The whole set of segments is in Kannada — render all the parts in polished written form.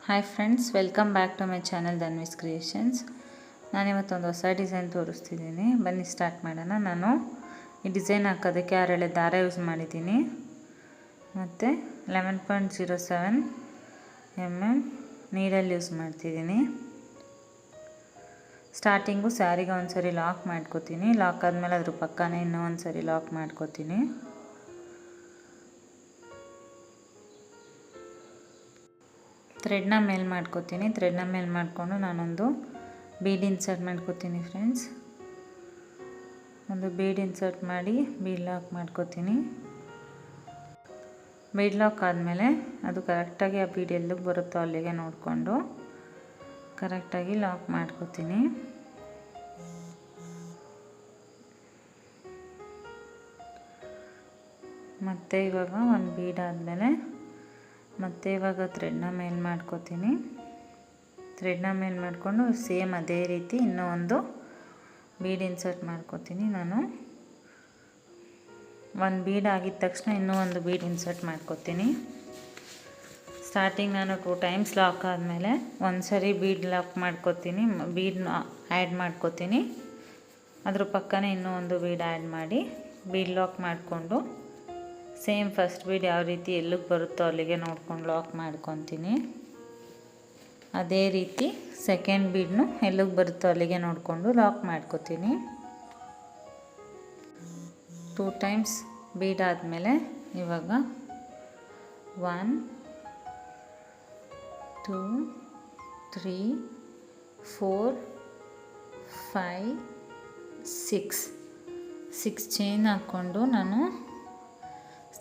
Hi friends, welcome back to my channel Dhanvi's creations. ನಾನಿವತ್ತೊಂದು ಹೊಸ ಡಿಸೈನ್ ತೋರಿಸ್ತಿದ್ದೀನಿ. ಬನ್ನಿ ಸ್ಟಾರ್ಟ್ ಮಾಡೋಣ. ನಾನು ಈ ಡಿಸೈನ್ ಹಾಕೋದಕ್ಕೆ 6 ಎಳೆ ದಾರ ಯೂಸ್ ಮಾಡಿದ್ದೀನಿ ಮತ್ತು 11.07 mm ನೀಡಲ್ ಯೂಸ್ ಮಾಡ್ತಿದ್ದೀನಿ. ಸ್ಟಾರ್ಟಿಂಗು ಸ್ಯಾರಿಗೆ ಒಂದು ಸರಿ ಲಾಕ್ ಮಾಡ್ಕೋತೀನಿ. ಲಾಕ್ ಆದಮೇಲೆ ಅದ್ರ ಪಕ್ಕನೇ ಇನ್ನೂ ಒಂದು ಸರಿ ಲಾಕ್ ಮಾಡ್ಕೋತೀನಿ. ಥ್ರೆಡ್ನ ಮೇಲೆ ಮಾಡ್ಕೋತೀನಿ. ಥ್ರೆಡ್ನ ಮೇಲೆ ಮಾಡಿಕೊಂಡು ನಾನೊಂದು ಬೀಡ್ ಇನ್ಸರ್ಟ್ ಮಾಡ್ಕೋತೀನಿ ಫ್ರೆಂಡ್ಸ್. ಒಂದು ಬೀಡ್ ಇನ್ಸರ್ಟ್ ಮಾಡಿ ಬೀಡ್ ಲಾಕ್ ಮಾಡ್ಕೋತೀನಿ. ಬೀಡ್ ಲಾಕ್ ಆದಮೇಲೆ ಅದು ಕರೆಕ್ಟಾಗಿ ಆ ಬೀಡ್ ಎಲ್ಲಿಗೆ ಬರುತ್ತೋ ಅಲ್ಲಿಗೆ ನೋಡಿಕೊಂಡು ಕರೆಕ್ಟಾಗಿ ಲಾಕ್ ಮಾಡ್ಕೋತೀನಿ. ಮತ್ತು ಇವಾಗ ಒಂದು ಬೀಡ್ ಆದಮೇಲೆ ಮತ್ತು ಇವಾಗ ಥ್ರೆಡ್ನ ಮೇಲೆ ಮಾಡ್ಕೋತೀನಿ. ಥ್ರೆಡ್ನ ಮೇಲೆ ಮಾಡಿಕೊಂಡು ಸೇಮ್ ಅದೇ ರೀತಿ ಇನ್ನೂ ಒಂದು ಬೀಡ್ ಇನ್ಸರ್ಟ್ ಮಾಡ್ಕೋತೀನಿ. ನಾನು ಒಂದು ಬೀಡ್ ಆಗಿದ ತಕ್ಷಣ ಇನ್ನೂ ಒಂದು ಬೀಡ್ ಇನ್ಸರ್ಟ್ ಮಾಡ್ಕೋತೀನಿ. ಸ್ಟಾರ್ಟಿಂಗ್ ನಾನು 2 ಟೈಮ್ಸ್ ಲಾಕ್ ಆದಮೇಲೆ ಒಂದು ಸರಿ ಬೀಡ್ ಲಾಕ್ ಮಾಡ್ಕೋತೀನಿ, ಬೀಡ್ನ ಆ್ಯಡ್ ಮಾಡ್ಕೋತೀನಿ. ಅದ್ರ ಪಕ್ಕನೇ ಇನ್ನೂ ಒಂದು ಬೀಡ್ ಆ್ಯಡ್ ಮಾಡಿ ಬೀಡ್ ಲಾಕ್ ಮಾಡಿಕೊಂಡು ಸೇಮ್ ಫಸ್ಟ್ ಬೀಡ್ ಯಾವ ರೀತಿ ಎಲ್ಲಿಗೆ ಬರುತ್ತೋ ಅಲ್ಲಿಗೆ ನೋಡ್ಕೊಂಡು ಲಾಕ್ ಮಾಡ್ಕೊತೀನಿ. ಅದೇ ರೀತಿ ಸೆಕೆಂಡ್ ಬೀಡ್ನು ಎಲ್ಲಿಗೆ ಬರುತ್ತೋ ಅಲ್ಲಿಗೆ ನೋಡಿಕೊಂಡು ಲಾಕ್ ಮಾಡ್ಕೋತೀನಿ. 2 ಟೈಮ್ಸ್ ಬೀಡ್ ಆದಮೇಲೆ ಇವಾಗ 1 2 3 4 5 6 ಚೈನ್ ಹಾಕ್ಕೊಂಡು ನಾನು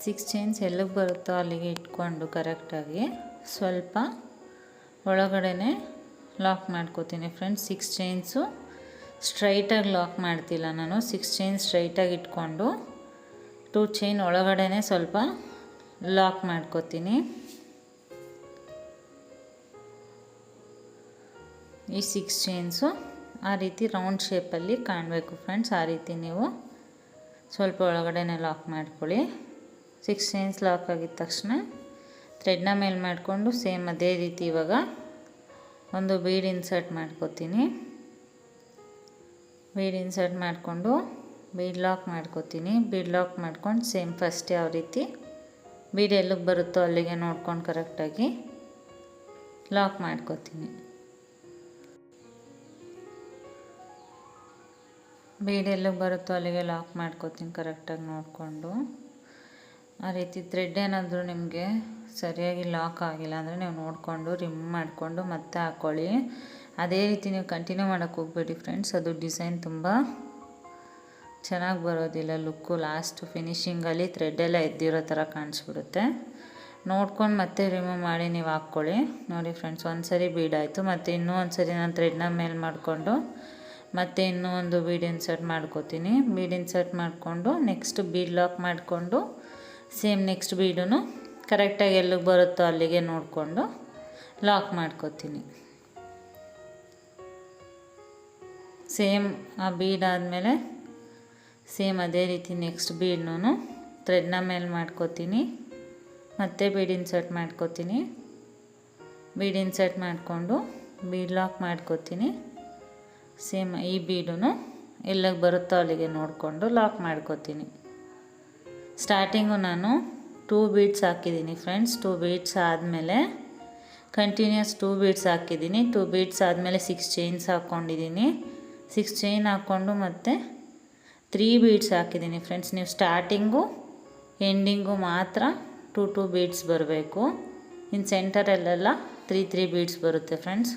6 ಚೈನ್ಸ್ ಎಲ್ಲಿಗೆ ಬರುತ್ತೋ ಅಲ್ಲಿಗೆ ಇಟ್ಕೊಂಡು ಕರೆಕ್ಟಾಗಿ ಸ್ವಲ್ಪ ಒಳಗಡೆ ಲಾಕ್ ಮಾಡ್ಕೋತೀನಿ ಫ್ರೆಂಡ್ಸ್. 6 ಚೈನ್ಸು ಸ್ಟ್ರೈಟಾಗಿ ಲಾಕ್ ಮಾಡ್ತಿಲ್ಲ ನಾನು. 6 ಚೈನ್ ಸ್ಟ್ರೈಟಾಗಿ ಇಟ್ಕೊಂಡು 2 ಚೈನ್ ಒಳಗಡೆ ಸ್ವಲ್ಪ ಲಾಕ್ ಮಾಡ್ಕೋತೀನಿ. ಈ 6 ಚೈನ್ಸು ಆ ರೀತಿ ರೌಂಡ್ ಶೇಪಲ್ಲಿ ಕಾಣಬೇಕು ಫ್ರೆಂಡ್ಸ್. ಆ ರೀತಿ ನೀವು ಸ್ವಲ್ಪ ಒಳಗಡೆ ಲಾಕ್ ಮಾಡ್ಕೊಳ್ಳಿ. 6 ಚೈನ್ಸ್ ಲಾಕ್ ಆಗಿದ ತಕ್ಷಣ ಥ್ರೆಡ್ನ ಮೇಲೆ ಮಾಡಿಕೊಂಡು ಸೇಮ್ ಅದೇ ರೀತಿ ಇವಾಗ ಒಂದು ಬೀಡ್ ಇನ್ಸರ್ಟ್ ಮಾಡ್ಕೋತೀನಿ. ಬೀಡ್ ಇನ್ಸರ್ಟ್ ಮಾಡಿಕೊಂಡು ಬೀಡ್ ಲಾಕ್ ಮಾಡ್ಕೋತೀನಿ. ಬೀಡ್ ಲಾಕ್ ಮಾಡ್ಕೊಂಡು ಸೇಮ್ ಫಸ್ಟ್ ಯಾವ ರೀತಿ ಬೀಡ್ ಎಲ್ಲಿಗೆ ಬರುತ್ತೋ ಅಲ್ಲಿಗೆ ನೋಡ್ಕೊಂಡು ಕರೆಕ್ಟಾಗಿ ಲಾಕ್ ಮಾಡ್ಕೋತೀನಿ. ಬೀಡ್ ಎಲ್ಲಿಗೆ ಬರುತ್ತೋ ಅಲ್ಲಿಗೆ ಲಾಕ್ ಮಾಡ್ಕೋತೀನಿ ಕರೆಕ್ಟಾಗಿ ನೋಡಿಕೊಂಡು. ಆ ರೀತಿ ಥ್ರೆಡ್ ಏನಾದರೂ ನಿಮಗೆ ಸರಿಯಾಗಿ ಲಾಕ್ ಆಗಿಲ್ಲ ಅಂದರೆ ನೀವು ನೋಡಿಕೊಂಡು ರಿಮೂವ್ ಮಾಡಿಕೊಂಡು ಮತ್ತೆ ಹಾಕ್ಕೊಳ್ಳಿ. ಅದೇ ರೀತಿ ನೀವು ಕಂಟಿನ್ಯೂ ಮಾಡೋಕ್ಕೆ ಹೋಗಬೇಡಿ ಫ್ರೆಂಡ್ಸ್. ಅದು ಡಿಸೈನ್ ತುಂಬ ಚೆನ್ನಾಗಿ ಬರೋದಿಲ್ಲ. ಲುಕ್ಕು ಲಾಸ್ಟ್ ಫಿನಿಷಿಂಗಲ್ಲಿ ಥ್ರೆಡ್ಡೆಲ್ಲ ಎದ್ದಿರೋ ಥರ ಕಾಣಿಸ್ಬಿಡುತ್ತೆ. ನೋಡ್ಕೊಂಡು ಮತ್ತೆ ರಿಮೂವ್ ಮಾಡಿ ನೀವು ಹಾಕ್ಕೊಳ್ಳಿ. ನೋಡಿ ಫ್ರೆಂಡ್ಸ್, ಒಂದು ಸರಿ ಬೀಡ್ ಆಯಿತು. ಮತ್ತು ಇನ್ನೂ ಒಂದು ಸರಿ ನಾನು ಥ್ರೆಡ್ನ ಮೇಲೆ ಮಾಡಿಕೊಂಡು ಮತ್ತು ಇನ್ನೂ ಒಂದು ಬೀಡ್ ಇನ್ಸರ್ಟ್ ಮಾಡ್ಕೋತೀನಿ. ಬೀಡ್ ಇನ್ಸರ್ಟ್ ಮಾಡಿಕೊಂಡು ನೆಕ್ಸ್ಟ್ ಬೀಡ್ ಲಾಕ್ ಮಾಡಿಕೊಂಡು ಸೇಮ್ ನೆಕ್ಸ್ಟ್ ಬೀಡೂ ಕರೆಕ್ಟಾಗಿ ಎಲ್ಲಿಗೆ ಬರುತ್ತೋ ಅಲ್ಲಿಗೆ ನೋಡಿಕೊಂಡು ಲಾಕ್ ಮಾಡ್ಕೋತೀನಿ. ಸೇಮ್ ಆ ಬೀಡ್ ಆದಮೇಲೆ ಸೇಮ್ ಅದೇ ರೀತಿ ನೆಕ್ಸ್ಟ್ ಬೀಡ್ನೂ ಥ್ರೆಡ್ನ ಮೇಲೆ ಮಾಡ್ಕೋತೀನಿ. ಮತ್ತೆ ಬೀಡ್ ಇನ್ಸರ್ಟ್ ಮಾಡ್ಕೋತೀನಿ. ಬೀಡ್ ಇನ್ಸರ್ಟ್ ಮಾಡಿಕೊಂಡು ಬೀಡ್ ಲಾಕ್ ಮಾಡ್ಕೋತೀನಿ. ಸೇಮ್ ಈ ಬೀಡೂ ಎಲ್ಲಿಗೆ ಬರುತ್ತೋ ಅಲ್ಲಿಗೆ ನೋಡಿಕೊಂಡು ಲಾಕ್ ಮಾಡ್ಕೋತೀನಿ. ಸ್ಟಾರ್ಟಿಂಗು ನಾನು 2 ಬೀಡ್ಸ್ ಹಾಕಿದ್ದೀನಿ ಫ್ರೆಂಡ್ಸ್. 2 ಬೀಡ್ಸ್ ಆದಮೇಲೆ ಕಂಟಿನ್ಯೂಸ್ 2 ಬೀಡ್ಸ್ ಹಾಕಿದ್ದೀನಿ. 2 ಬೀಡ್ಸ್ ಆದಮೇಲೆ 6 ಚೈನ್ಸ್ ಹಾಕ್ಕೊಂಡಿದ್ದೀನಿ. 6 ಚೈನ್ ಹಾಕ್ಕೊಂಡು ಮತ್ತು 3 ಬೀಡ್ಸ್ ಹಾಕಿದ್ದೀನಿ ಫ್ರೆಂಡ್ಸ್. ನೀವು ಸ್ಟಾರ್ಟಿಂಗು ಎಂಡಿಂಗು ಮಾತ್ರ 2 ಬೀಡ್ಸ್ ಬರಬೇಕು. ಇನ್ನು ಸೆಂಟರಲ್ಲೆಲ್ಲ 3 ಬೀಡ್ಸ್ ಬರುತ್ತೆ ಫ್ರೆಂಡ್ಸ್.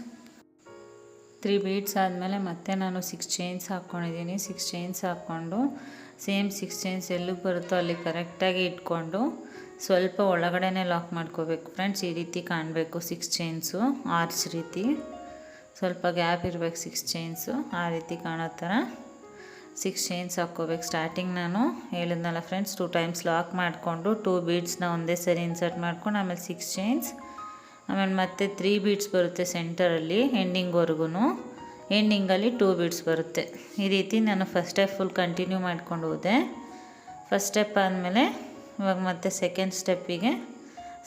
3 ಬೀಡ್ಸ್ ಆದಮೇಲೆ ಮತ್ತೆ ನಾನು 6 ಚೈನ್ಸ್ ಹಾಕ್ಕೊಂಡಿದ್ದೀನಿ. 6 ಚೈನ್ಸ್ ಹಾಕ್ಕೊಂಡು ಸೇಮ್ 6 ಚೈನ್ಸ್ ಎಲ್ಲಿಗೆ ಬರುತ್ತೋ ಅಲ್ಲಿ ಕರೆಕ್ಟಾಗಿ ಇಟ್ಕೊಂಡು ಸ್ವಲ್ಪ ಒಳಗಡೆ ಲಾಕ್ ಮಾಡ್ಕೋಬೇಕು ಫ್ರೆಂಡ್ಸ್. ಈ ರೀತಿ ಕಾಣಬೇಕು 6 ಚೈನ್ಸು ಆರ್ಚ್ ರೀತಿ. ಸ್ವಲ್ಪ ಗ್ಯಾಪ್ ಇರಬೇಕು 6 ಚೈನ್ಸು. ಆ ರೀತಿ ಕಾಣೋ ಥರ 6 ಚೈನ್ಸ್ ಹಾಕ್ಕೋಬೇಕು. ಸ್ಟಾರ್ಟಿಂಗ್ ನಾನು ಹೇಳಿದ್ನಲ್ಲ ಫ್ರೆಂಡ್ಸ್, 2 ಟೈಮ್ಸ್ ಲಾಕ್ ಮಾಡಿಕೊಂಡು 2 ಬೀಡ್ಸ್ನ ಒಂದೇ ಸರಿ ಇನ್ಸರ್ಟ್ ಮಾಡ್ಕೊಂಡು ಆಮೇಲೆ 6 ಚೈನ್ಸ್, ಆಮೇಲೆ ಮತ್ತೆ 3 ಬೀಡ್ಸ್ ಬರುತ್ತೆ ಸೆಂಟರಲ್ಲಿ ಎಂಡಿಂಗ್ವರೆಗೂ. ಎಂಡಿಂಗಲ್ಲಿ 2 ಬೀಡ್ಸ್ ಬರುತ್ತೆ. ಈ ರೀತಿ ನಾನು ಫಸ್ಟ್ ಸ್ಟೆಪ್ ಫುಲ್ ಕಂಟಿನ್ಯೂ ಮಾಡ್ಕೊಂಡು ಹೋದೆ. ಫಸ್ಟ್ ಸ್ಟೆಪ್ ಆದಮೇಲೆ ಇವಾಗ ಮತ್ತೆ ಸೆಕೆಂಡ್ ಸ್ಟೆಪ್ಪಿಗೆ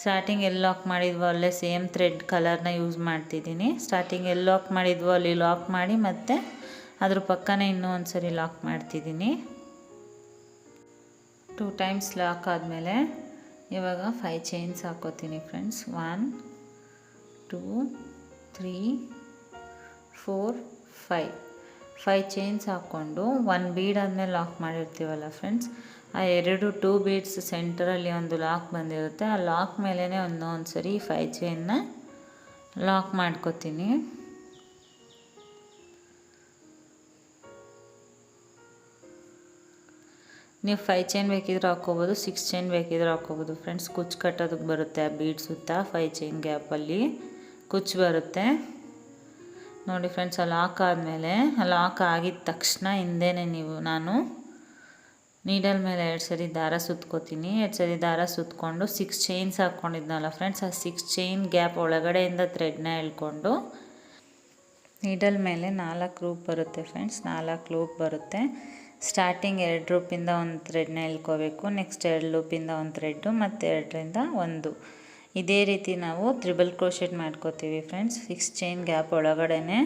ಸ್ಟಾರ್ಟಿಂಗ್ ಎಲ್ಲಿ ಲಾಕ್ ಮಾಡಿದ್ವೋ ಅಲ್ಲೇ ಸೇಮ್ ಥ್ರೆಡ್ ಕಲರ್ನ ಯೂಸ್ ಮಾಡ್ತಿದ್ದೀನಿ. ಸ್ಟಾರ್ಟಿಂಗ್ ಎಲ್ಲಿ ಲಾಕ್ ಮಾಡಿದ್ವೋ ಅಲ್ಲಿ ಲಾಕ್ ಮಾಡಿ ಮತ್ತು ಅದ್ರ ಪಕ್ಕನೇ ಇನ್ನೂ ಒಂದು ಸರಿ ಲಾಕ್ ಮಾಡ್ತಿದ್ದೀನಿ. 2 ಟೈಮ್ಸ್ ಲಾಕ್ ಆದಮೇಲೆ ಇವಾಗ 5 ಚೈನ್ಸ್ ಹಾಕೋತೀನಿ ಫ್ರೆಂಡ್ಸ್. 1 2 3 4 5 ಚೈನ್ಸ್ ಹಾಕ್ಕೊಂಡು 1 ಬೀಡ್ ಆದಮೇಲೆ ಲಾಕ್ ಮಾಡಿರ್ತೀವಲ್ಲ ಫ್ರೆಂಡ್ಸ್, ಆ 2 ಬೀಡ್ಸ್ ಸೆಂಟರಲ್ಲಿ ಒಂದು ಲಾಕ್ ಬಂದಿರುತ್ತೆ. ಆ ಲಾಕ್ ಮೇಲೇ ಒಂದು ಸರಿ 5 ಚೈನ್ನ ಲಾಕ್ ಮಾಡ್ಕೋತೀನಿ. ನೀವು 5 ಚೈನ್ ಬೇಕಿದ್ರೆ ಹಾಕ್ಕೋಬೋದು, 6 ಚೈನ್ ಬೇಕಿದ್ರೆ ಹಾಕ್ಕೋಬೋದು ಫ್ರೆಂಡ್ಸ್. ಕುಚ್ಚು ಕಟ್ಟೋದಕ್ಕೆ ಬರುತ್ತೆ ಆ ಬೀಡ್ ಸುತ್ತ 5 ಚೈನ್ ಗ್ಯಾಪಲ್ಲಿ ಕುಚ್ಚು ಬರುತ್ತೆ ನೋಡಿ ಫ್ರೆಂಡ್ಸ್. ಆ ಲಾಕ್ ಆದಮೇಲೆ ಆ ಲಾಕ್ ಆಗಿದ ತಕ್ಷಣ ಹಿಂದೆನೇ ನಾನು ನೀಡಲ್ ಮೇಲೆ 2 ಸರಿ ದಾರ ಸುತ್ಕೋತೀನಿ. 2 ಸರಿ ದಾರ ಸುತ್ಕೊಂಡು 6 ಚೈನ್ಸ್ ಹಾಕ್ಕೊಂಡಿದ್ನಲ್ಲ ಫ್ರೆಂಡ್ಸ್, ಆ 6 ಚೈನ್ ಗ್ಯಾಪ್ ಒಳಗಡೆಯಿಂದ ಥ್ರೆಡ್ನ ಎಳ್ಕೊಂಡು ನೀಡಲ್ ಮೇಲೆ 4 ಲೂಪ್ ಬರುತ್ತೆ ಫ್ರೆಂಡ್ಸ್. 4 ಲೂಪ್ ಬರುತ್ತೆ. ಸ್ಟಾರ್ಟಿಂಗ್ 2 ಲೂಪಿಂದ ಒಂದು ಥ್ರೆಡ್ನ ಎಳ್ಕೋಬೇಕು, ನೆಕ್ಸ್ಟ್ 2 ಲೂಪಿಂದ ಒಂದು ಥ್ರೆಡ್ಡು, ಮತ್ತು 2ರಿಂದ 1. ಇದೇ ರೀತಿ ನಾವು ತ್ರಿಬಲ್ ಕ್ರೋಶೆಟ್ ಮಾಡ್ಕೋತೀವಿ ಫ್ರೆಂಡ್ಸ್ 6 ಚೈನ್ ಗ್ಯಾಪ್ ಒಳಗಡೆನೆ.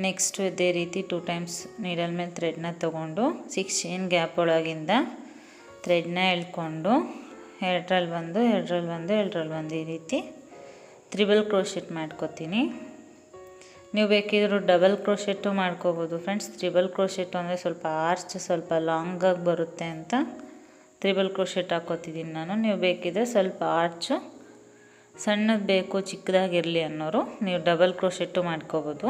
ನೆಕ್ಸ್ಟು ಇದೇ ರೀತಿ 2 ಟೈಮ್ಸ್ ನೀಡಲ್ ಮೇಲೆ ಥ್ರೆಡ್ನ ತೊಗೊಂಡು 6 ಚೈನ್ ಗ್ಯಾಪ್ ಒಳಗಿಂದ ಥ್ರೆಡ್ನ ಎಳ್ಕೊಂಡು 2ರಲ್ಲಿ 1 2ರಲ್ಲಿ 1 2ರಲ್ಲಿ 1 ಈ ರೀತಿ ತ್ರಿಬಲ್ ಕ್ರೋಶೆಟ್ ಮಾಡ್ಕೋತೀನಿ. ನೀವು ಬೇಕಿದ್ರೂ ಡಬಲ್ ಕ್ರೋಶೆಟ್ಟು ಮಾಡ್ಕೋಬೋದು ಫ್ರೆಂಡ್ಸ್. ತ್ರಿಬಲ್ ಕ್ರೋಶೆಟ್ಟು ಅಂದರೆ ಸ್ವಲ್ಪ ಆರ್ಚ್ ಸ್ವಲ್ಪ ಲಾಂಗಾಗಿ ಬರುತ್ತೆ ಅಂತ ತ್ರಿಬಲ್ ಕ್ರೋಶೆಟ್ ಹಾಕೋತಿದ್ದೀನಿ ನಾನು. ನೀವು ಬೇಕಿದ್ರೆ ಸ್ವಲ್ಪ ಆರ್ಚು ಸಣ್ಣದು ಬೇಕು ಚಿಕ್ಕದಾಗಿರಲಿ ಅನ್ನೋರು ನೀವು ಡಬಲ್ ಕ್ರೋಶೆಟ್ಟು ಮಾಡ್ಕೋಬೋದು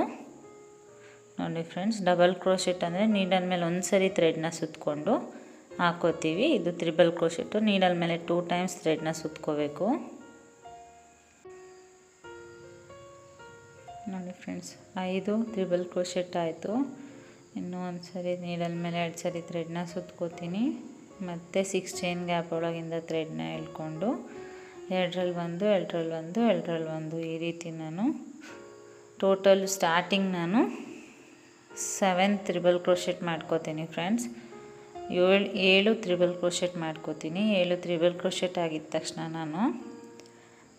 ನೋಡಿ ಫ್ರೆಂಡ್ಸ್. ಡಬಲ್ ಕ್ರೋಶೆಟ್ ಅಂದರೆ ನೀಡಲ್ ಮೇಲೆ ಒಂದು ಸರಿ ಥ್ರೆಡ್ನ ಸುತ್ತಕೊಂಡು ಹಾಕೋತೀವಿ. ಇದು ತ್ರಿಬಲ್ ಕ್ರೋಶೆಟ್ಟು. ನೀಡಲ್ ಮೇಲೆ 2 ಟೈಮ್ಸ್ ಥ್ರೆಡ್ನ ಸುತ್ಕೋಬೇಕು ನೋಡಿ ಫ್ರೆಂಡ್ಸ್. 5 ತ್ರಿಬಲ್ ಕ್ರೋಶೆಟ್ ಆಯಿತು. ಇನ್ನೂ ಒಂದು ಸರಿ ನೀಡಲ್ ಮೇಲೆ 2 ಸರಿ ಥ್ರೆಡ್ನ ಸುತ್ಕೋತೀನಿ. ಮತ್ತು 6 ಚೈನ್ ಗ್ಯಾಪ್ ಒಳಗಿಂದ ಥ್ರೆಡ್ನ ಎಳ್ಕೊಂಡು 2ರಲ್ಲಿ 1 2ರಲ್ಲಿ 1 2ರಲ್ಲಿ 1 ಈ ರೀತಿ ನಾನು ಟೋಟಲ್ ಸ್ಟಾರ್ಟಿಂಗ್ ನಾನು 7 ತ್ರಿಬಲ್ ಕ್ರೋಶೆಟ್ ಮಾಡ್ಕೋತೀನಿ ಫ್ರೆಂಡ್ಸ್. 7 ತ್ರಿಬಲ್ ಕ್ರೋಶೆಟ್ ಮಾಡ್ಕೋತೀನಿ. 7 ತ್ರಿಬಲ್ ಕ್ರೋಶೆಟ್ ಆಗಿದ ತಕ್ಷಣ ನಾನು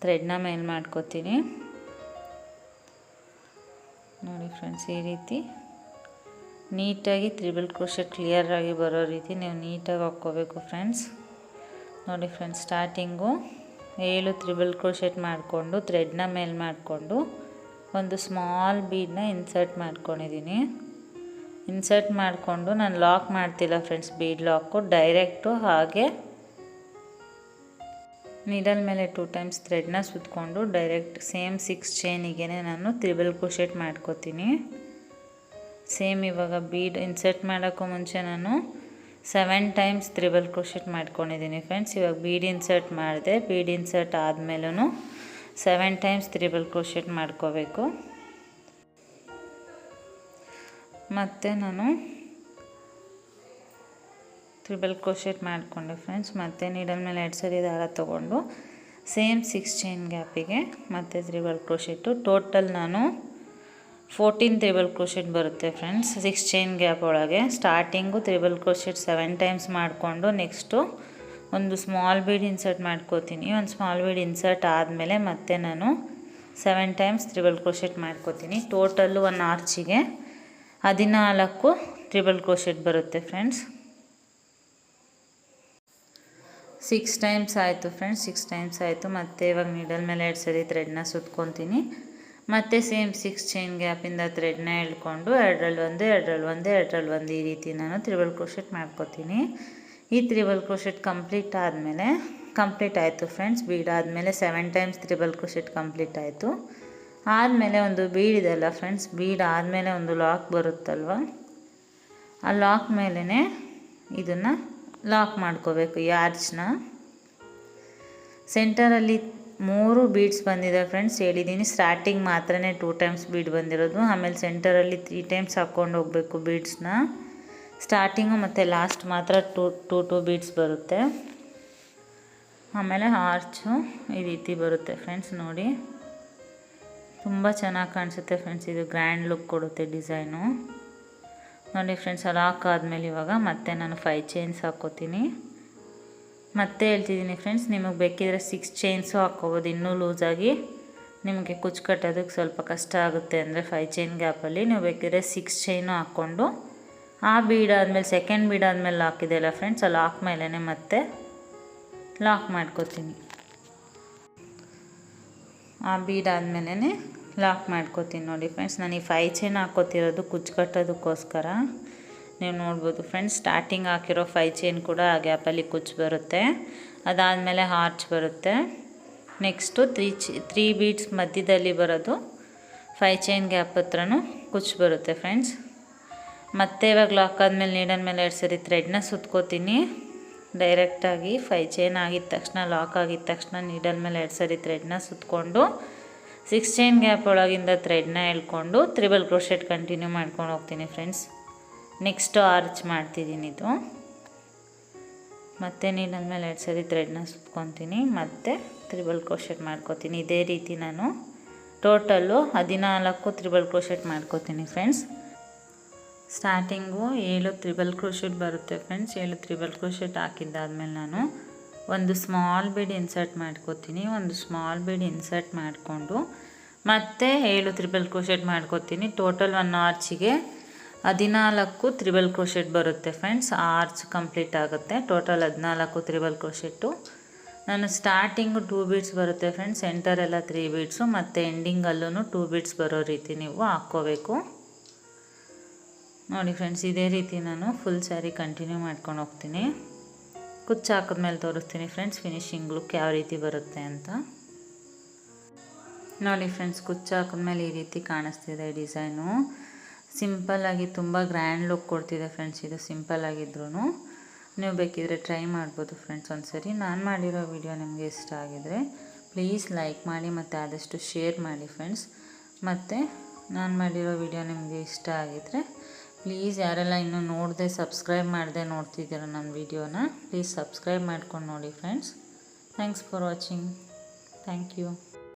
ಥ್ರೆಡ್ನ ಮೇಲೆ ಮಾಡ್ಕೋತೀನಿ ನೋಡಿ ಫ್ರೆಂಡ್ಸ್. ಈ ರೀತಿ ನೀಟಾಗಿ ತ್ರಿಬಲ್ ಕ್ರೋಶೆಟ್ ಕ್ಲಿಯರಾಗಿ ಬರೋ ರೀತಿ ನೀವು ನೀಟಾಗಿ ಹಾಕ್ಕೋಬೇಕು ಫ್ರೆಂಡ್ಸ್ ನೋಡಿ ಫ್ರೆಂಡ್ಸ್. ಸ್ಟಾರ್ಟಿಂಗು 7 ತ್ರಿಬಲ್ ಕ್ರೋಶೆಟ್ ಮಾಡಿಕೊಂಡು ಥ್ರೆಡ್ನ ಮೇಲೆ ಮಾಡಿಕೊಂಡು ಒಂದು ಸ್ಮಾಲ್ ಬೀಡನ್ನ ಇನ್ಸರ್ಟ್ ಮಾಡ್ಕೊಂಡಿದ್ದೀನಿ. ಇನ್ಸರ್ಟ್ ಮಾಡಿಕೊಂಡು ನಾನು ಲಾಕ್ ಮಾಡ್ತಿಲ್ಲ ಫ್ರೆಂಡ್ಸ್, ಬೀಡ್ ಲಾಕು ಡೈರೆಕ್ಟು ಹಾಗೆ ನೀಡಲ್ ಮೇಲೆ 2 ಟೈಮ್ಸ್ ಥ್ರೆಡ್ನ ಸುತ್ಕೊಂಡು ಡೈರೆಕ್ಟ್ ಸೇಮ್ 6 ಚೈನಿಗೆ ನಾನು ತ್ರಿಬಲ್ ಕ್ರೋಶೆಟ್ ಮಾಡ್ಕೋತೀನಿ. ಸೇಮ್ ಇವಾಗ ಬೀಡ್ ಇನ್ಸರ್ಟ್ ಮಾಡೋಕ್ಕೂ ಮುಂಚೆ ನಾನು 7 ಟೈಮ್ಸ್ ತ್ರಿಬಲ್ ಕ್ರೋಶೆಟ್ ಮಾಡ್ಕೊಂಡಿದ್ದೀನಿ ಫ್ರೆಂಡ್ಸ್. ಇವಾಗ ಬೀಡ್ ಇನ್ಸರ್ಟ್ ಮಾಡಿದೆ. ಬೀಡ್ ಇನ್ಸರ್ಟ್ ಆದಮೇಲೂ 7 ಟೈಮ್ಸ್ ತ್ರಿಬಲ್ ಕ್ರೋಶೆಟ್ ಮಾಡ್ಕೋಬೇಕು. ಮತ್ತು ನಾನು ತ್ರಿಬಲ್ ಕ್ರೋಶೆಟ್ ಮಾಡಿಕೊಂಡೆ ಫ್ರೆಂಡ್ಸ್. ಮತ್ತು ನೀಡಲ್ ಮೇಲೆ 2 ಸರಿ ದಾರ ತೊಗೊಂಡು ಸೇಮ್ 6 ಚೈನ್ ಗ್ಯಾಪಿಗೆ ಮತ್ತು ತ್ರಿಬಲ್ ಕ್ರೋಶೆಟ್ಟು ಟೋಟಲ್ ನಾನು 14 ತ್ರಿಬಲ್ ಕ್ರೋಶೆಟ್ ಬರುತ್ತೆ ಫ್ರೆಂಡ್ಸ್ 6 ಚೈನ್ ಗ್ಯಾಪ್ ಒಳಗೆ. ಸ್ಟಾರ್ಟಿಂಗು ತ್ರಿಬಲ್ ಕ್ರೋಶೆಟ್ 7 ಟೈಮ್ಸ್ ಮಾಡಿಕೊಂಡು ನೆಕ್ಸ್ಟು ಒಂದು ಸ್ಮಾಲ್ ಬೀಡ್ ಇನ್ಸರ್ಟ್ ಮಾಡ್ಕೋತೀನಿ. ಒಂದು ಸ್ಮಾಲ್ ಬೀಡ್ ಇನ್ಸರ್ಟ್ ಆದಮೇಲೆ ಮತ್ತೆ ನಾನು 7 ಟೈಮ್ಸ್ ತ್ರಿಬಲ್ ಕ್ರೋಶೆಟ್ ಮಾಡ್ಕೋತೀನಿ. ಟೋಟಲ್ಲು ಒಂದು ಆರ್ಚಿಗೆ 14 ತ್ರಿಬಲ್ ಕ್ರೋಶೆಟ್ ಬರುತ್ತೆ ಫ್ರೆಂಡ್ಸ್. 6 ಟೈಮ್ಸ್ ಆಯಿತು ಫ್ರೆಂಡ್ಸ್. 6 ಟೈಮ್ಸ್ ಆಯಿತು. ಮತ್ತು ಇವಾಗ ನೀಡಲ್ ಮೇಲೆ 2 ಸರಿ ಥ್ರೆಡ್ನ ಸುತ್ಕೊತೀನಿ. ಮತ್ತು ಸೇಮ್ 6 ಚೈನ್ ಗ್ಯಾಪಿಂದ ಥ್ರೆಡ್ನ ಎಳ್ಕೊಂಡು 2ರಲ್ಲಿ 1 2ರಲ್ಲಿ 1 2ರಲ್ಲಿ 1 ಈ ರೀತಿ ನಾನು ತ್ರಿಬಲ್ ಕ್ರೋಶೆಟ್ ಮಾಡ್ಕೋತೀನಿ. ಈ ತ್ರಿಬಲ್ ಕ್ರೋಶೆಟ್ ಕಂಪ್ಲೀಟ್ ಆಯಿತು ಫ್ರೆಂಡ್ಸ್. ಬೀಡ್ ಆದಮೇಲೆ 7 ಟೈಮ್ಸ್ ತ್ರಿಬಲ್ ಕ್ರೋಶೆಟ್ ಕಂಪ್ಲೀಟ್ ಆಯಿತು. ಆದಮೇಲೆ ಒಂದು ಬೀಡ್ ಇದೆಲ್ಲ ಫ್ರೆಂಡ್ಸ್, ಬೀಡ್ ಆದಮೇಲೆ ಒಂದು ಲಾಕ್ ಬರುತ್ತಲ್ವ, ಆ ಲಾಕ್ ಮೇಲೇ ಇದನ್ನು ಲಾಕ್ ಮಾಡ್ಕೋಬೇಕು. ಈ ಆರ್ಚ್ನ ಸೆಂಟರಲ್ಲಿ 3 ಬೀಡ್ಸ್ ಬಂದಿದೆ ಫ್ರೆಂಡ್ಸ್. ಹೇಳಿದ್ದೀನಿ ಸ್ಟಾರ್ಟಿಂಗ್ ಮಾತ್ರ 2 ಟೈಮ್ಸ್ ಬೀಡ್ ಬಂದಿರೋದು. ಆಮೇಲೆ ಸೆಂಟರಲ್ಲಿ 3 ಟೈಮ್ಸ್ ಹಾಕ್ಕೊಂಡು ಹೋಗಬೇಕು ಬೀಡ್ಸ್ನ. ಸ್ಟಾರ್ಟಿಂಗು ಮತ್ತು ಲಾಸ್ಟ್ ಮಾತ್ರ 2 ಬೀಡ್ಸ್ ಬರುತ್ತೆ. ಆಮೇಲೆ ಆರ್ಚು ಈ ರೀತಿ ಬರುತ್ತೆ ಫ್ರೆಂಡ್ಸ್. ನೋಡಿ ತುಂಬ ಚೆನ್ನಾಗಿ ಕಾಣಿಸುತ್ತೆ ಫ್ರೆಂಡ್ಸ್. ಇದು ಗ್ರ್ಯಾಂಡ್ ಲುಕ್ ಕೊಡುತ್ತೆ ಡಿಸೈನು. ನೋಡಿ ಫ್ರೆಂಡ್ಸ್, ಲಾಕ್ ಆದಮೇಲೆ ಇವಾಗ ಮತ್ತೆ ನಾನು 5 ಚೈನ್ಸ್ ಹಾಕ್ಕೋತೀನಿ. ಮತ್ತೆ ಹೇಳ್ತಿದ್ದೀನಿ ಫ್ರೆಂಡ್ಸ್, ನಿಮಗೆ ಬೇಕಿದ್ರೆ 6 ಚೈನ್ಸು ಹಾಕ್ಕೋಬೋದು ಇನ್ನೂ ಲೂಸಾಗಿ. ನಿಮಗೆ ಕುಚ್ಚು ಕಟ್ಟೋದಕ್ಕೆ ಸ್ವಲ್ಪ ಕಷ್ಟ ಆಗುತ್ತೆ ಅಂದರೆ 5 ಚೈನ್ ಗ್ಯಾಪಲ್ಲಿ ನೀವು ಬೇಕಿದ್ರೆ 6 ಚೈನು ಹಾಕ್ಕೊಂಡು ಆ ಬೀಡ್ ಆದಮೇಲೆ ಸೆಕೆಂಡ್ ಬೀಡ್ ಆದಮೇಲೆ ಲಾಕ್ ಇದೆಯಲ್ಲ ಫ್ರೆಂಡ್ಸ್, ಆ ಲಾಕ್ ಮೇಲೇ ಮತ್ತೆ ಲಾಕ್ ಮಾಡ್ಕೋತೀನಿ. ಆ ಬೀಡ್ ಆದಮೇಲೆ ಲಾಕ್ ಮಾಡ್ಕೋತೀನಿ. ನೋಡಿ ಫ್ರೆಂಡ್ಸ್, ನಾನು ಈ 5 ಚೈನ್ ಹಾಕ್ಕೋತಿರೋದು ಕುಚ್ಚು ಕಟ್ಟೋದಕ್ಕೋಸ್ಕರ. ನೀವು ನೋಡ್ಬೋದು ಫ್ರೆಂಡ್ಸ್, ಸ್ಟಾರ್ಟಿಂಗ್ ಹಾಕಿರೋ 5 ಚೈನ್ ಕೂಡ ಆ ಗ್ಯಾಪಲ್ಲಿ ಕುಚ್ಚು ಬರುತ್ತೆ. ಅದಾದಮೇಲೆ ಆರ್ಚ್ ಬರುತ್ತೆ. ನೆಕ್ಸ್ಟು 3 ಬೀಡ್ಸ್ ಮಧ್ಯದಲ್ಲಿ ಬರೋದು 5 ಚೈನ್ ಗ್ಯಾಪ್ ಹತ್ರನೂ ಕುಚ್ಚು ಬರುತ್ತೆ ಫ್ರೆಂಡ್ಸ್. ಮತ್ತೆ ಇವಾಗ ಲಾಕ್ ಆದಮೇಲೆ ನೀಡಲ್ ಮೇಲೆ 2 ಸರಿ ಥ್ರೆಡ್ನ ಸುತ್ಕೋತೀನಿ. ಡೈರೆಕ್ಟಾಗಿ 5 ಚೈನ್ ಆಗಿದ ತಕ್ಷಣ, ಲಾಕ್ ಆಗಿದ ತಕ್ಷಣ ನೀಡಲ್ ಮೇಲೆ 2 ಸರಿ ಥ್ರೆಡ್ನ ಸುತ್ಕೊಂಡು 6 ಚೈನ್ ಗ್ಯಾಪ್ ಒಳಗಿಂದ ಥ್ರೆಡ್ನ ಎಳ್ಕೊಂಡು ತ್ರಿಬಲ್ ಕ್ರೋಶೆಟ್ ಕಂಟಿನ್ಯೂ ಮಾಡ್ಕೊಂಡು ಹೋಗ್ತೀನಿ ಫ್ರೆಂಡ್ಸ್. ನೆಕ್ಸ್ಟು ಆರ್ಚ್ ಮಾಡ್ತಿದ್ದೀನಿ. ಇದು ಮತ್ತೆ ನೀಡಲ್ ಮೇಲೆ 2 ಸರಿ ಥ್ರೆಡ್ನ ಸುತ್ಕೊತೀನಿ, ಮತ್ತು ತ್ರಿಬಲ್ ಕ್ರೋಶೆಟ್ ಮಾಡ್ಕೋತೀನಿ. ಇದೇ ರೀತಿ ನಾನು ಟೋಟಲ್ಲು 14 ತ್ರಿಬಲ್ ಕ್ರೋಶೆಟ್ ಮಾಡ್ಕೋತೀನಿ ಫ್ರೆಂಡ್ಸ್. ಸ್ಟಾರ್ಟಿಂಗು 7 ತ್ರಿಬಲ್ ಕ್ರೋಶೆಟ್ ಬರುತ್ತೆ ಫ್ರೆಂಡ್ಸ್. 7 ತ್ರಿಬಲ್ ಕ್ರೋಶೆಟ್ ಹಾಕಿದ್ದಾದ್ಮೇಲೆ ನಾನು ಒಂದು ಸ್ಮಾಲ್ ಬೀಡ್ ಇನ್ಸರ್ಟ್ ಮಾಡ್ಕೋತೀನಿ. ಒಂದು ಸ್ಮಾಲ್ ಬೀಡ್ ಇನ್ಸರ್ಟ್ ಮಾಡಿಕೊಂಡು ಮತ್ತೆ 7 ತ್ರಿಬಲ್ ಕ್ರೋಶೆಟ್ ಮಾಡ್ಕೋತೀನಿ. ಟೋಟಲ್ 1 ಆರ್ಚಿಗೆ 14 ತ್ರಿಬಲ್ ಕ್ರೋಶೆಟ್ ಬರುತ್ತೆ ಫ್ರೆಂಡ್ಸ್. ಆ ಆರ್ಚ್ ಕಂಪ್ಲೀಟ್ ಆಗುತ್ತೆ. Total 14 triple crochet. ನಾನು ಸ್ಟಾರ್ಟಿಂಗು 2 ಬೀಡ್ಸ್ ಬರುತ್ತೆ ಫ್ರೆಂಡ್ಸ್, ಸೆಂಟರೆಲ್ಲ 3 ಬೀಡ್ಸು, ಮತ್ತು ಎಂಡಿಂಗಲ್ಲೂ 2 ಬೀಡ್ಸ್ ಬರೋ ರೀತಿ ನೀವು ಹಾಕ್ಕೋಬೇಕು. ನೋಡಿ ಫ್ರೆಂಡ್ಸ್, ಇದೇ ರೀತಿ ನಾನು ಫುಲ್ ಸ್ಯಾರಿ ಕಂಟಿನ್ಯೂ ಮಾಡ್ಕೊಂಡು ಹೋಗ್ತೀನಿ. ಕುಚ್ಚು ಹಾಕಿದ್ಮೇಲೆ ತೋರಿಸ್ತೀನಿ ಫ್ರೆಂಡ್ಸ್ ಫಿನಿಶಿಂಗ್ ಲುಕ್ ಯಾವ ರೀತಿ ಬರುತ್ತೆ ಅಂತ. ನೋಡಿ ಫ್ರೆಂಡ್ಸ್, ಕುಚ್ಚು ಹಾಕಿದ್ಮೇಲೆ ಈ ರೀತಿ ಕಾಣಿಸ್ತಿದೆ ಡಿಸೈನು. ಸಿಂಪಲ್ಲಾಗಿ ತುಂಬ ಗ್ರ್ಯಾಂಡ್ ಲುಕ್ ಕೊಡ್ತಿದೆ ಫ್ರೆಂಡ್ಸ್. ಇದು ಸಿಂಪಲ್ ಆಗಿದ್ರೂ ನೀವು ಬೇಕಿದ್ರೆ ಟ್ರೈ ಮಾಡ್ಬೋದು ಫ್ರೆಂಡ್ಸ್ ಒಂದ್ಸರಿ. ನಾನು ಮಾಡಿರೋ ವಿಡಿಯೋ ನಿಮಗೆ ಇಷ್ಟ ಆಗಿದರೆ ಪ್ಲೀಸ್ ಲೈಕ್ ಮಾಡಿ ಮತ್ತು ಆದಷ್ಟು ಶೇರ್ ಮಾಡಿ ಫ್ರೆಂಡ್ಸ್. ಮತ್ತು ನಾನು ಮಾಡಿರೋ ವಿಡಿಯೋ ನಿಮಗೆ ಇಷ್ಟ ಆಗಿದರೆ ಪ್ಲೀಸ್ ಯಾರೆಲ್ಲ ಇನ್ನೂ ನೋಡದೆ ಸಬ್ಸ್ಕ್ರೈಬ್ ಮಾಡದೆ ನೋಡ್ತಿದ್ದೀರ ನನ್ನ ವಿಡಿಯೋನ, ಪ್ಲೀಸ್ ಸಬ್ಸ್ಕ್ರೈಬ್ ಮಾಡ್ಕೊಂಡು ನೋಡಿ friends. Thanks for watching. Thank you.